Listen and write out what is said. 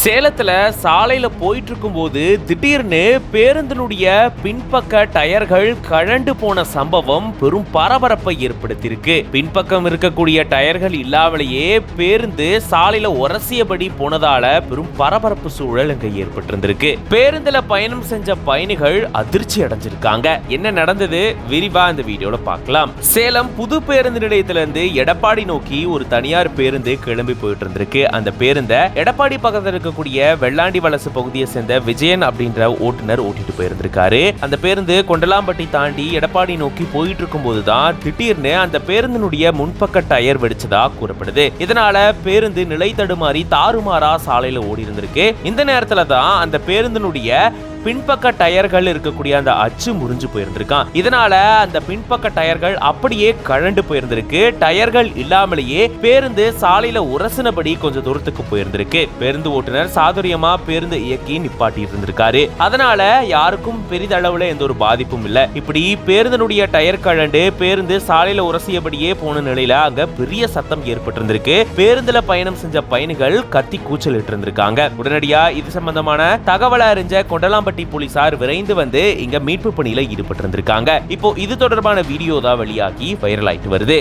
சேலத்துல சாலையில போயிட்டு இருக்கும்போது திடீர்னு பேருந்தினுடைய பின்பக்க டயர்கள் கழண்டு போன சம்பவம் பெரும் பரபரப்பை ஏற்படுத்தியிருக்கு. பின்பக்கம் இருக்கக்கூடிய டயர்கள் இல்லாமலேயே பேருந்து சாலையில உரசியபடி போனதால பெரும் பரபரப்பு சூழல் இங்க ஏற்பட்டிருந்திருக்கு. பேருந்துல பயணம் செஞ்ச பயணிகள் அதிர்ச்சி அடைஞ்சிருக்காங்க. என்ன நடந்தது விரிவா இந்த வீடியோல பார்க்கலாம். சேலம் புது பேருந்து நிலையத்திலிருந்து எடப்பாடி நோக்கி ஒரு தனியார் பேருந்து கிளம்பி போயிட்டு இருந்திருக்கு. அந்த பேருந்த எடப்பாடி பக்கத்துல இருக்கக்கூடிய வெள்ளாண்டி வலசு பகுதியை சேர்ந்த விஜயன் அப்படின்ற ஓட்டுநர் ஓட்டிட்டு போயிருந்திருக்காரு. அந்த பேருந்து கொண்டலாம்பட்டி தாண்டி எடப்பாடி நோக்கி போயிட்டு இருக்கும் போதுதான் திடீர்னு அந்த பேருந்தினுடைய முன்பக்க டயர் வெடிச்சதா கூறப்படுது. இதனால பேருந்து நிலை தடுமாறி தாறுமாறா சாலையில ஓடி இருந்திருக்கு. இந்த நேரத்துல தான் அந்த பேருந்தினுடைய பின்பக்க டயர்கள் இருக்கக்கூடிய அந்த அச்சு முறிஞ்சு போயிருந்திருக்கான். இதனால அந்த பின்பக்க டயர்கள் அப்படியே கழண்டு போயிருந்திருக்கு. டயர்கள் இல்லாமலேயே பேருந்து சாலையில உரசினபடி கொஞ்சம் தூரத்துக்கு போயிருந்திருக்கு. பேருந்து ஓட்டுநர் சாதுரியமா பேருந்து இயக்கி நிப்பாட்டி இருந்திருக்காரு. அதனால யாருக்கும் பெரிதளவுல எந்த ஒரு பாதிப்பும் இல்ல. இப்படி பேருந்தினுடைய டயர் கழண்டு பேருந்து சாலையில உரசியபடியே போன நிலையில அங்க பெரிய சத்தம் ஏற்பட்டிருந்திருக்கு. பேருந்துல பயணம் செஞ்ச பயணிகள் கத்தி கூச்சலிட்டு இருந்திருக்காங்க. உடனடியா இது சம்பந்தமான தகவலை அறிஞ்ச கொண்டலாம்பட்டி போலீசார் விரைந்து வந்து இங்க மீட்பு பணியில ஈடுபட்டு இருந்திருக்காங்க. இப்போ இது தொடர்பான வீடியோ தான் வெளியாகி வைரல் ஆயிட்டு வருது.